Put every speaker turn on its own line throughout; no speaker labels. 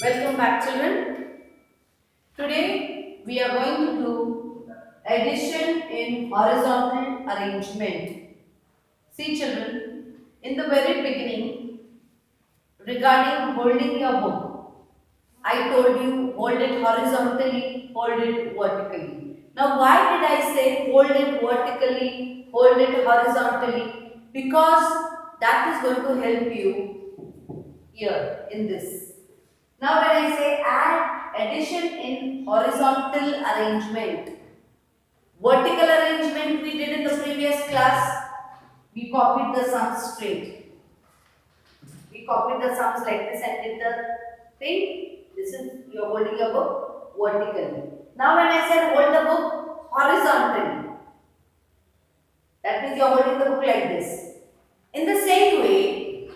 Welcome back, children. Today we are going to do addition in horizontal arrangement. See, children, in the very beginning, regarding holding your book, I told you hold it horizontally, hold it vertically. Now, why did I say hold it vertically, hold it horizontally? Because that is going to help you here in this. Now when I say add addition in horizontal arrangement, vertical arrangement we did in the previous class, we copied the sums straight. We copied the sums like this and did the thing. This is, you are holding your book vertically. Now when I said hold the book horizontally, that means you are holding the book like this. In the same way,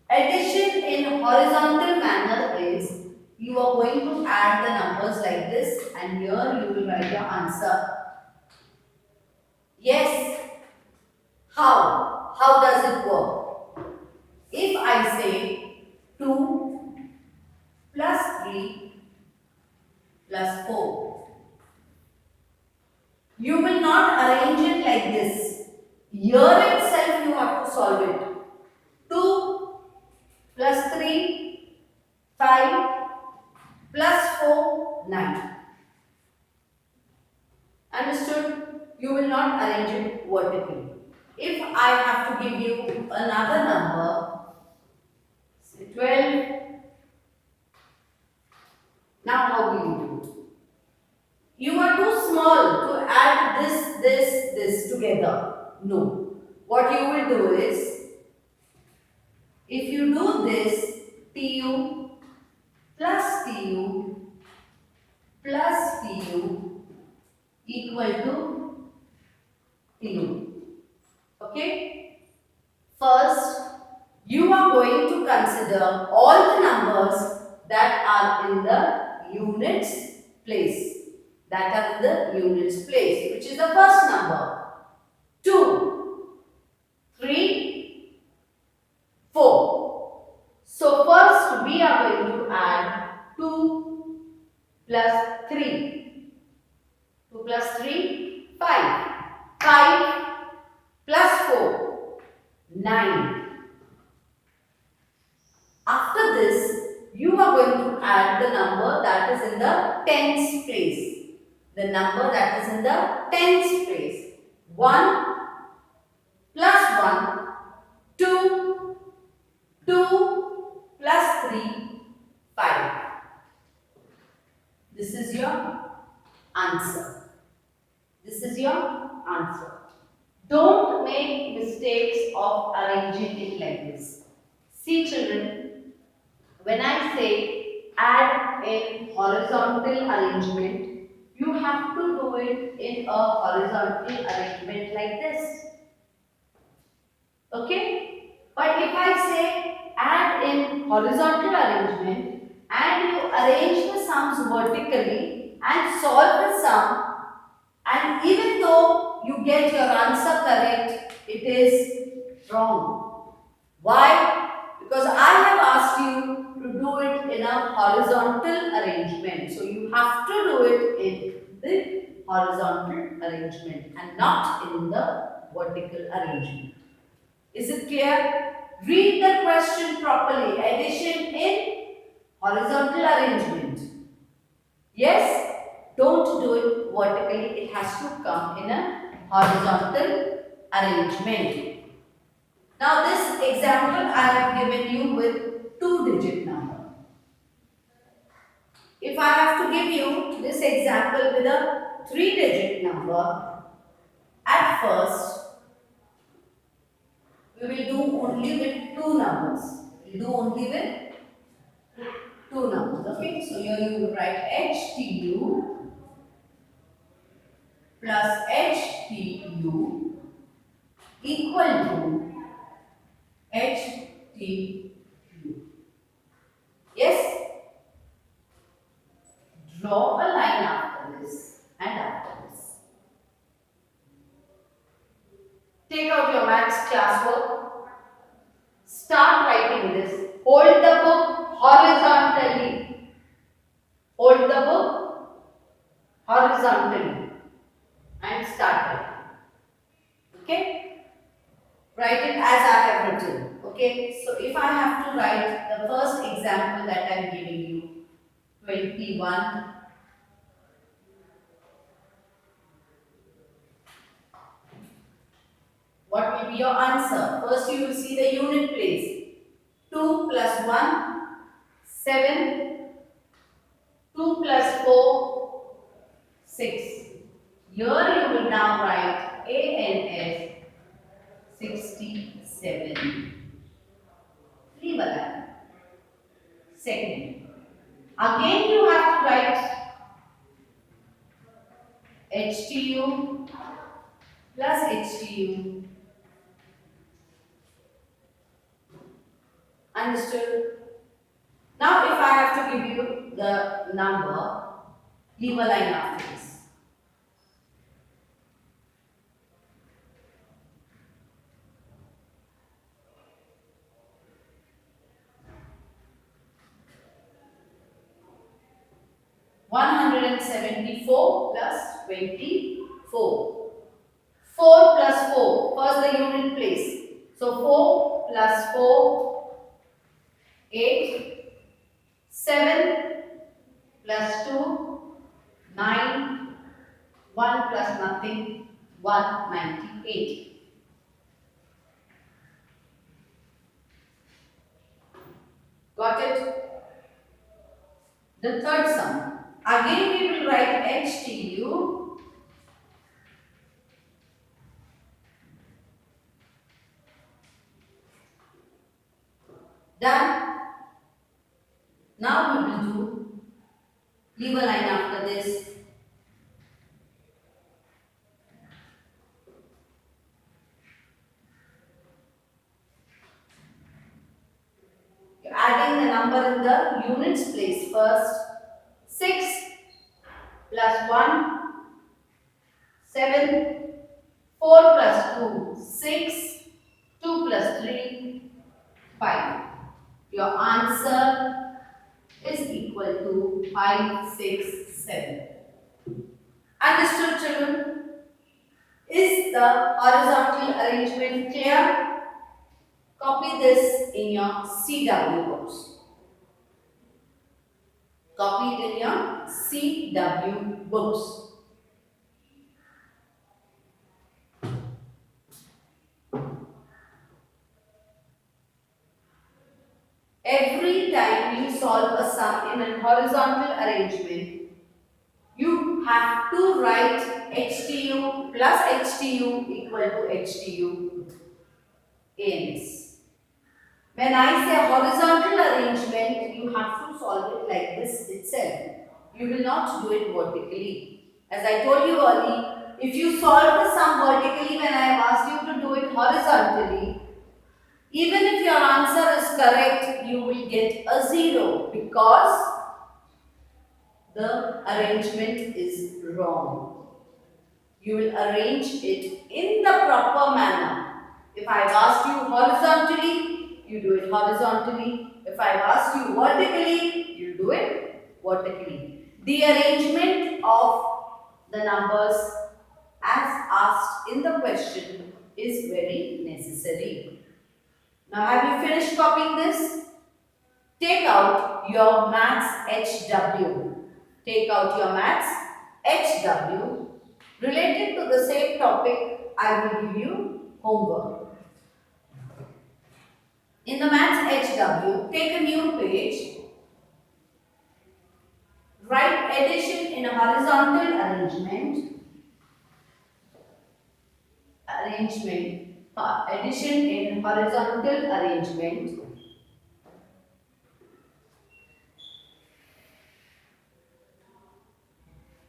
addition in horizontal manner is you are going to add the numbers like this and here you will write your answer. Yes. How? How does it work? If I say 2 plus 3 plus 4, you will not arrange it like this. Here itself you have to solve it. 2 plus 3, 5 plus 4, 9. Understood? You will not arrange it vertically. If I have to give you another number, say 12, now how will you do? You are too small to add this together. No. What you will do is, if you do this, TU plus TU plus TU equal to TU. Okay? First, you are going to consider all the numbers that are in the units place. That are in the units place, which is the first number. 2, 3, 4. So first we are going to add 2 plus 3. 2 plus 3, 5. 5 plus 4, 9. After this, you are going to add the number that is in the tens place. The number that is in the tens place. 1 plus 1, 2, 2 plus 3, 5. This is your answer. This is your answer. Don't make mistakes of arranging it like this. See, children, when I say add in horizontal arrangement, you have to do it in a horizontal arrangement like this. Okay? But if I say add in horizontal arrangement and you arrange the sums vertically and solve the sum, and even though you get your answer correct, it is wrong. Why? Because I have asked you to do it in a horizontal arrangement. So you have to do it in the horizontal arrangement and not in the vertical arrangement. Is it clear? Read the question properly. Addition in horizontal arrangement. Yes? Don't do it vertically. It has to come in a horizontal arrangement. Now this example I have given you with 2-digit number. If I have to give you this example with a 3-digit number, at first we will do only with 2 numbers. We will do only with 2 numbers. Okay, so here you will write HTU plus HTU equal to HTU. Yes? Draw a line after this and after this. Take out your maths classwork. Start writing this. Hold the book horizontally. Hold the book horizontally and start writing. Okay? Write it as I have written. Okay? So if I have to write the first example that I am giving you, 21. What will be your answer? First you will see the unit place. 2 plus 1, 7. 2 plus 4, 6. Here you will now write ANS 67. Leave a line. Second. Again you have to write HTU plus HTU. Understood? Now if I have to give you the number, leave a line after this. (174 plus 24). 4 plus 4. First the unit place. So 4 plus 4, 8. 7 plus 2, 9. 1 plus nothing, 198. Got it? The third sum. Again we will write HTU done. Now we will do, leave a line after this. You're adding the number in the units place first. 6 plus 1, 7. 4 plus 2, 6. 2 plus 3, 5. Your answer is equal to 5, 6, 7. Understood, children? Is the horizontal arrangement clear? Copy this in your CW books. Copy it in your CW books. Every time you solve a sum in a horizontal arrangement, you have to write HTU plus HTU equal to HTU ANS. When I say horizontal arrangement, you have to solve it like this itself. You will not do it vertically. As I told you earlier, if you solve the sum vertically when I have asked you to do it horizontally, even if your answer is correct, you will get a 0 because the arrangement is wrong. You will arrange it in the proper manner. If I have asked you horizontally, you do it horizontally. If I have asked you vertically, you do it vertically. The arrangement of the numbers as asked in the question is very necessary. Now have you finished copying this? Take out your maths HW. Take out your maths HW. Related to the same topic, I will give you homework. In the maths HW, take a new page. Write addition in a horizontal arrangement. Addition in horizontal arrangement.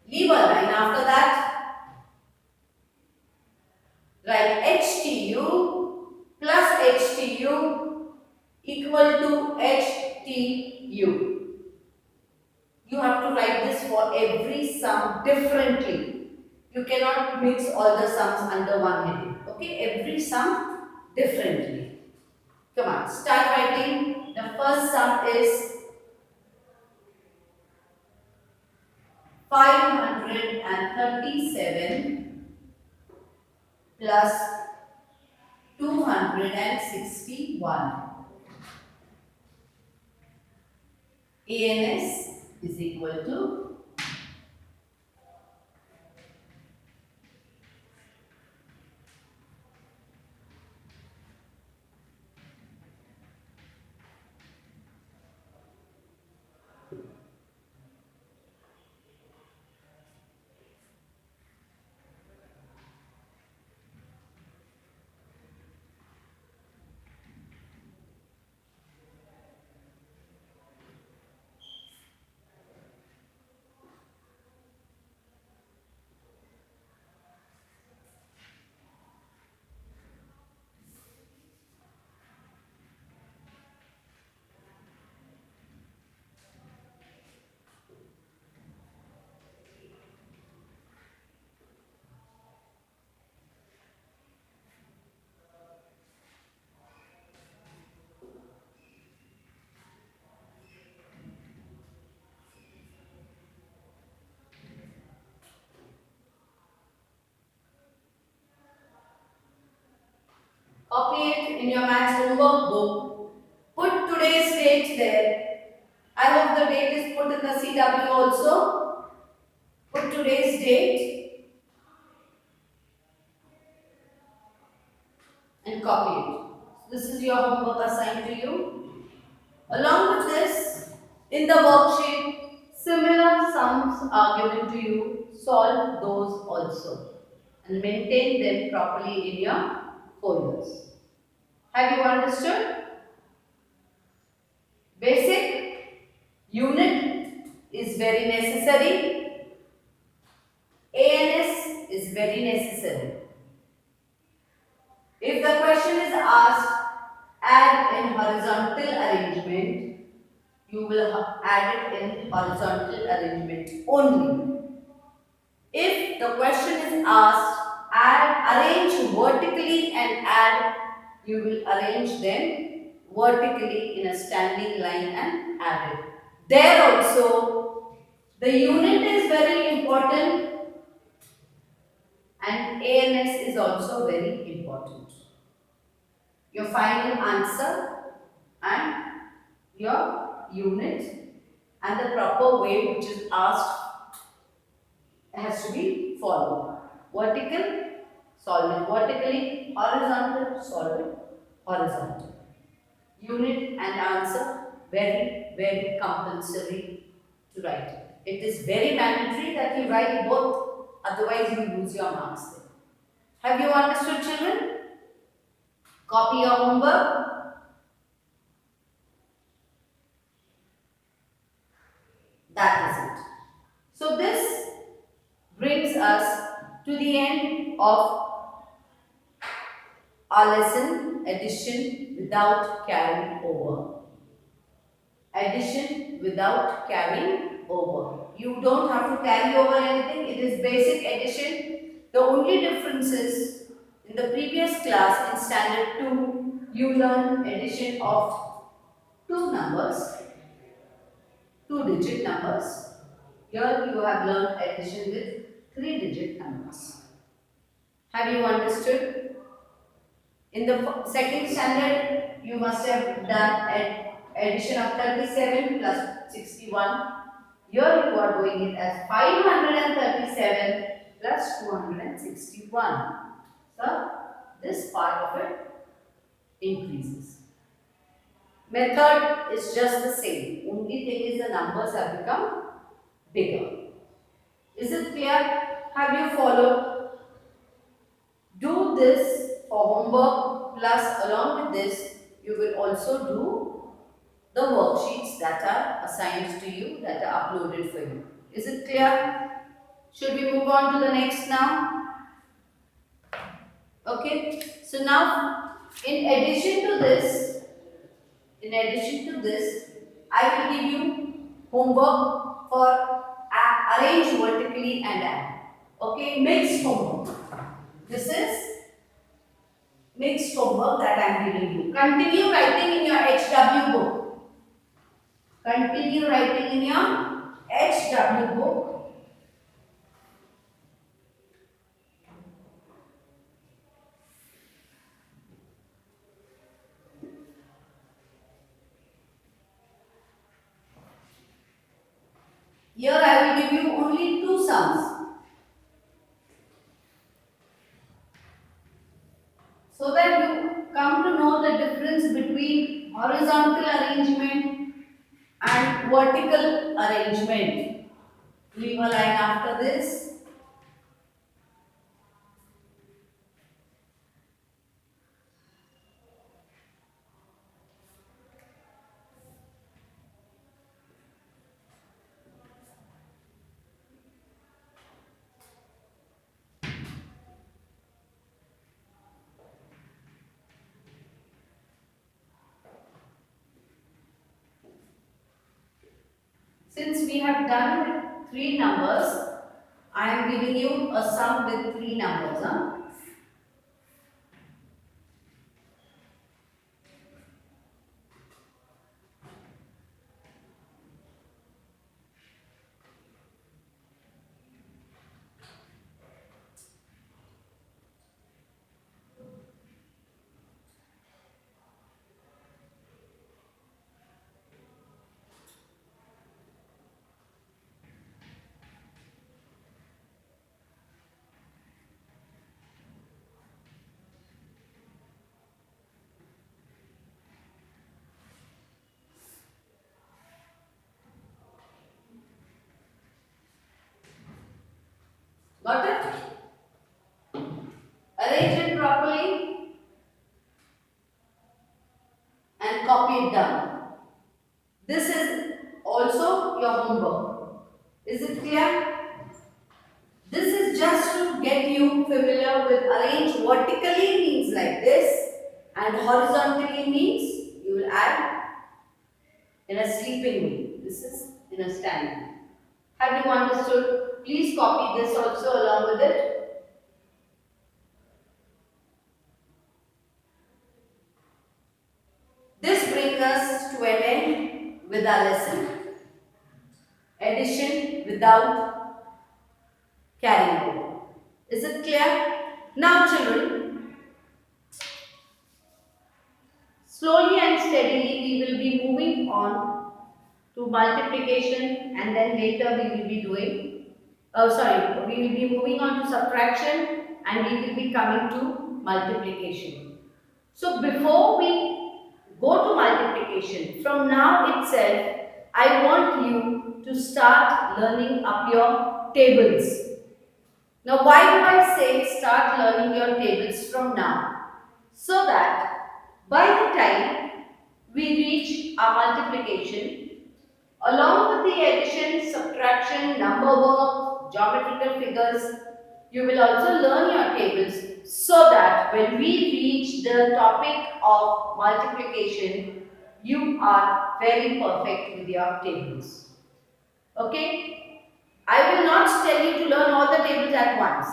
Leave a line after that. Write HTU plus HTU equal to HTU. You have to write this for every sum differently. You cannot mix all the sums under one heading. Okay, every sum differently. Come on, start writing. The first sum is 537 plus 261. ANS is equal to copy it in your maths homework book. Put today's date there. I hope the date is put in the CW also. Put today's date and copy it. This is your homework assigned to you. Along with this, in the worksheet, similar sums are given to you. Solve those also and maintain them properly in your folders. Have you understood? Basic unit is very necessary. ANS is very necessary. If the question is asked, add in horizontal arrangement, you will add it in horizontal arrangement only. If the question is asked, arrange vertically and add, you will arrange them vertically in a standing line and add it. There also, the unit is very important and ANS is also very important. Your final answer and your unit and the proper way which is asked has to be followed. Vertical, solve it vertically, horizontal, solve it horizontal. Unit and answer, very, very compulsory to write. It is very mandatory that you write both, otherwise you lose your marks there. Have you understood, children? Copy your homework. That is it. So this brings us to the end of our lesson, addition without carrying over. Addition without carrying over. You don't have to carry over anything. It is basic addition. The only difference is in the previous class in standard 2, you learned addition of two numbers, 2-digit numbers. Here you have learned addition with 3-digit numbers. Have you understood? In the second standard, you must have done addition of 37 plus 61. Here you are doing it as 537 plus 261. So, this part of it increases. Method is just the same. Only thing is the numbers have become bigger. Is it clear? Have you followed? Do this for homework, plus along with this, you will also do the worksheets that are assigned to you, that are uploaded for you. Is it clear? Should we move on to the next now? Okay. So now, in addition to this, I will give you homework for arrange vertically and add. Okay, mixed homework. This is mixed homework that I am giving you. Continue writing in your HW book. Continue writing in your HW book. know the difference between horizontal arrangement and vertical arrangement. Leave a line after this. Since we have done with 3 numbers, I am giving you a sum with 3 numbers. Got it? Arrange it properly and copy it down. This is also your homework. Is it clear? This is just to get you familiar with arrange vertically means like this and horizontally means you will add in a sleeping way. This is in a standing. Have you understood? Please copy this also along with it. This brings us to an end with our lesson. Addition without carrying over. Is it clear? Now children, slowly and steadily we will be moving on to multiplication and then later we will be doing, we will be moving on to subtraction and we will be coming to multiplication. So before we go to multiplication, from now itself, I want you to start learning up your tables. Now why do I say start learning your tables from now? So that by the time we reach our multiplication, along with the addition, subtraction, number work, geometrical figures, you will also learn your tables so that when we reach the topic of multiplication, you are very perfect with your tables. Okay? I will not tell you to learn all the tables at once.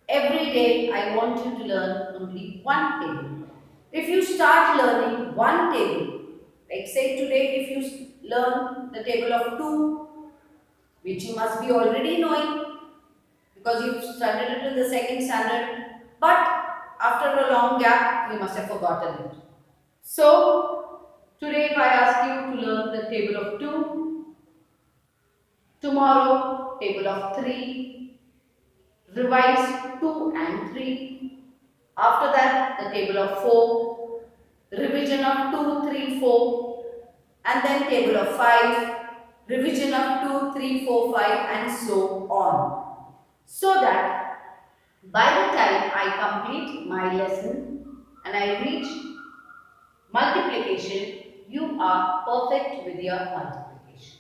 Every day I want you to learn only one table. If you start learning one table, like say today if you learn the table of 2, which you must be already knowing because you've studied it in the second standard, but after a long gap you must have forgotten it. So today if I ask you to learn the table of 2, tomorrow table of 3, revise 2 and 3, after that the table of 4, revision of 2, 3, 4, and then table of 5, revision of 2, 3, 4, 5 and so on. So that by the time I complete my lesson and I reach multiplication, you are perfect with your multiplication.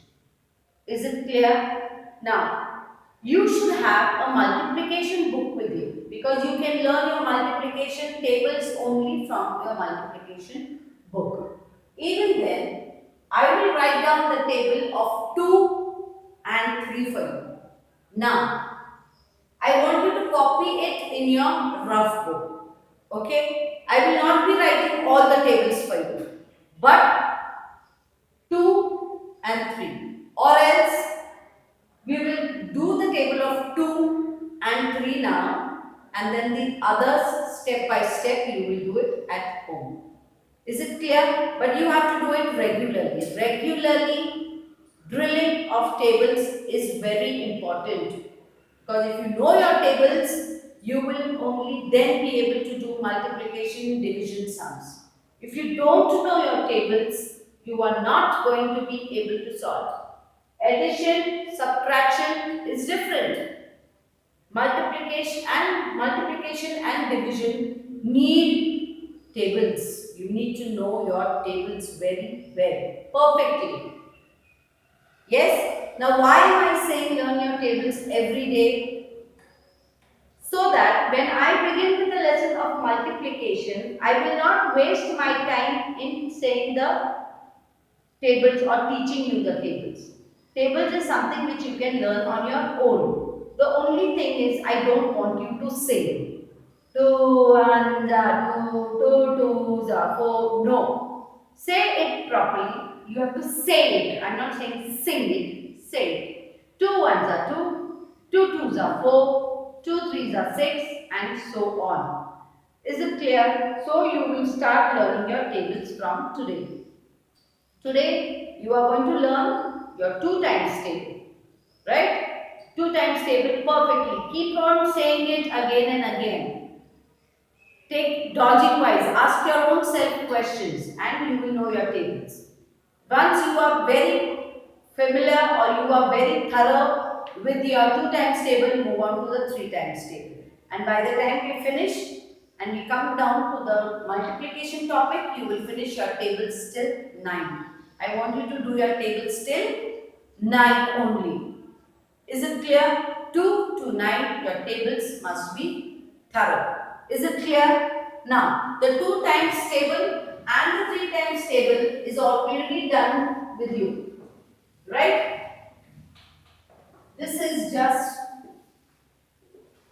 Is it clear? Now, you should have a multiplication book with you because you can learn your multiplication tables only from your multiplication book. Even then, I will write down the table of 2 and 3 for you. Now, I want you to copy it in your rough book. Okay? I will not be writing all the tables for you. But 2 and 3. Or else, we will do the table of 2 and 3 now. And then the others step by step you will do it at home. Is it clear? But you have to do it regularly. Regularly, drilling of tables is very important. Because if you know your tables, you will only then be able to do multiplication, division, sums. If you don't know your tables, you are not going to be able to solve. Addition, subtraction is different. Multiplication and division need tables. You need to know your tables very well, perfectly. Yes? Now why am I saying learn your tables every day? So that when I begin with the lesson of multiplication, I will not waste my time in saying the tables or teaching you the tables. Tables is something which you can learn on your own. The only thing is I don't want you to say 2 ones are 2, 2 twos are 4. No. Say it properly. You have to say it. I'm not saying sing it. Say it. 2 ones are 2, 2 twos are 4, 2 threes are 6 and so on. Is it clear? So you will start learning your tables from today. Today you are going to learn your 2 times table. Right? 2 times table perfectly. Keep on saying it again and again. Take dodging wise, ask your own self questions and you will know your tables. Once you are very familiar or you are very thorough with your 2 times table, move on to the 3 times table. And by the time we finish and we come down to the multiplication topic, you will finish your tables till 9. I want you to do your tables till 9 only. Is it clear? 2 to 9, your tables must be thorough. Is it clear? Now, the 2 times table and the 3 times table is already done with you. Right? This is just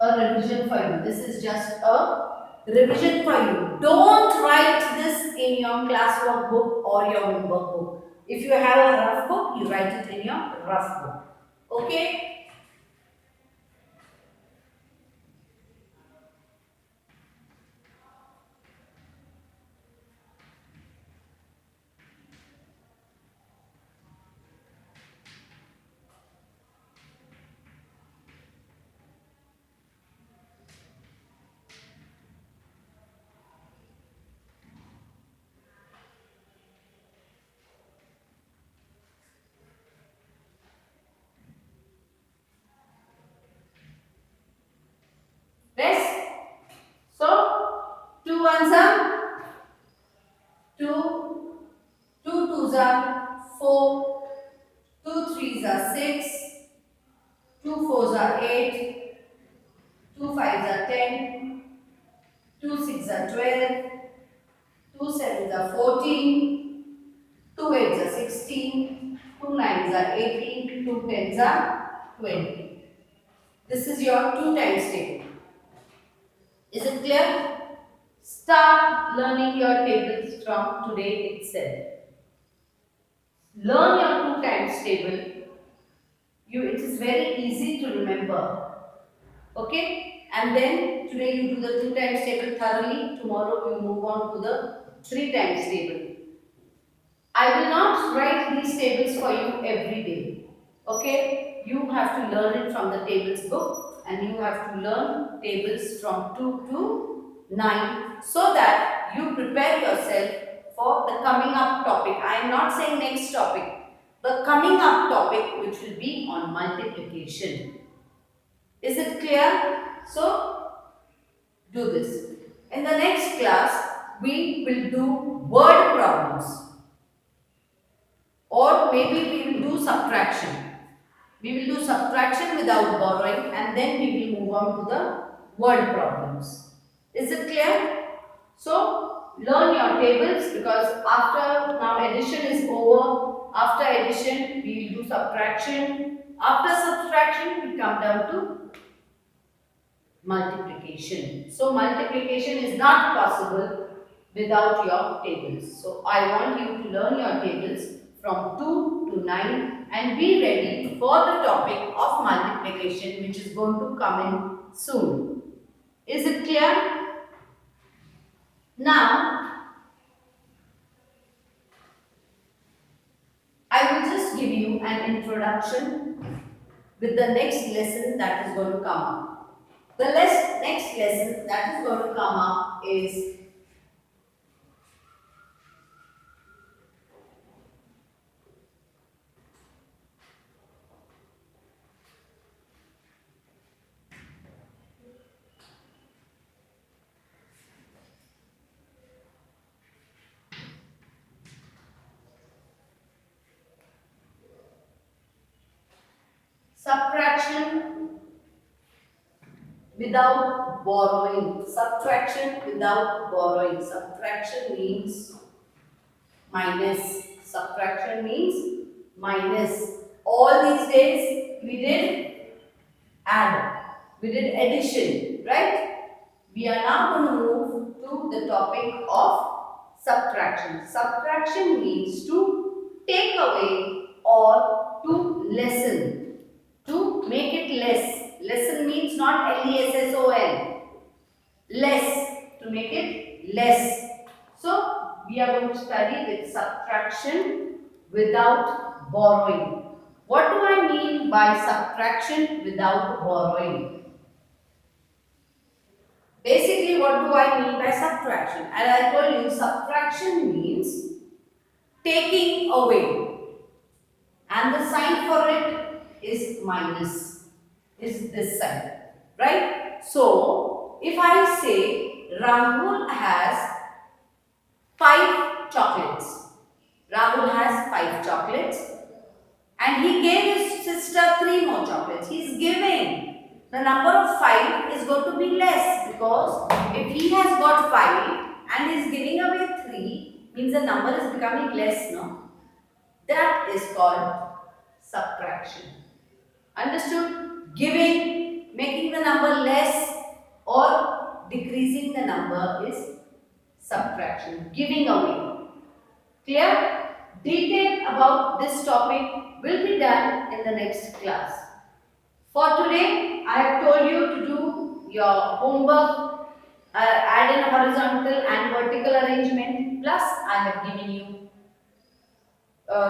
a revision for you. This is just a revision for you. Don't write this in your classwork book or your homework book. If you have a rough book, you write it in your rough book. Okay? Rest. So, 2 ones are 2, 2 twos are 4, 2 threes are 6, 2 fours are 8, 2 fives are 10, 2 sixes are 12, 2 sevens are 14, 2 eights are 16, 2 nines are 18, 2 tens are 20. This is your 2 times table. Is it clear? Start learning your tables from today itself. Learn your 2 times table. It is very easy to remember. Okay? And then today you do the 2 times table thoroughly. Tomorrow you move on to the 3 times table. I will not write these tables for you every day. Okay? You have to learn it from the tables book and you have to learn tables from 2 to 9 so that you prepare yourself for the coming up topic. I am not saying next topic. The coming up topic which will be on multiplication. Is it clear? So, do this. In the next class, we will do word problems. Or maybe we will do subtraction. We will do subtraction without borrowing and then we will move on to the word problems. Is it clear? So, learn your tables because after now addition is over. After addition, we will do subtraction. After subtraction, we come down to multiplication. So, multiplication is not possible without your tables. So, I want you to learn your tables from 2 to 9 and be ready for the topic of multiplication which is going to come in soon. Is it clear? Now, I will just give you an introduction with the next lesson that is going to come up. The next lesson that is going to come up is subtraction without borrowing. Subtraction without borrowing. Subtraction means minus. Subtraction means minus. All these days we did add. We did addition, right? We are now going to move to the topic of subtraction. Subtraction means to take away or to lessen. To make it less. Lessen means not L-E-S-S-O-N. Less. To make it less. So, we are going to study with subtraction without borrowing. What do I mean by subtraction without borrowing? Basically, what do I mean by subtraction? As I told you, subtraction means taking away. And the sign for it is minus. Is this sign. Right? So, if I say Rahul has 5 chocolates. Rahul has 5 chocolates. And he gave his sister 3 more chocolates. He is giving. The number of 5 is going to be less because if he has got 5 and is giving away 3, means the number is becoming less, no? That is called subtraction. Understood? Giving, making the number less or decreasing the number is subtraction. Giving away. Clear? Detail about this topic will be done in the next class. For today, I have told you to do your homework, add in horizontal and vertical arrangement, plus I have given you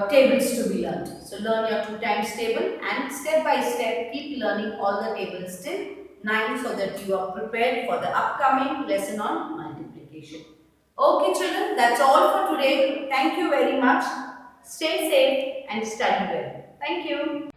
tables to be learned. So learn your 2 times table and step by step keep learning all the tables till 9 so that you are prepared for the upcoming lesson on multiplication. Okay children, that's all for today. Thank you very much. Stay safe and study well. Thank you.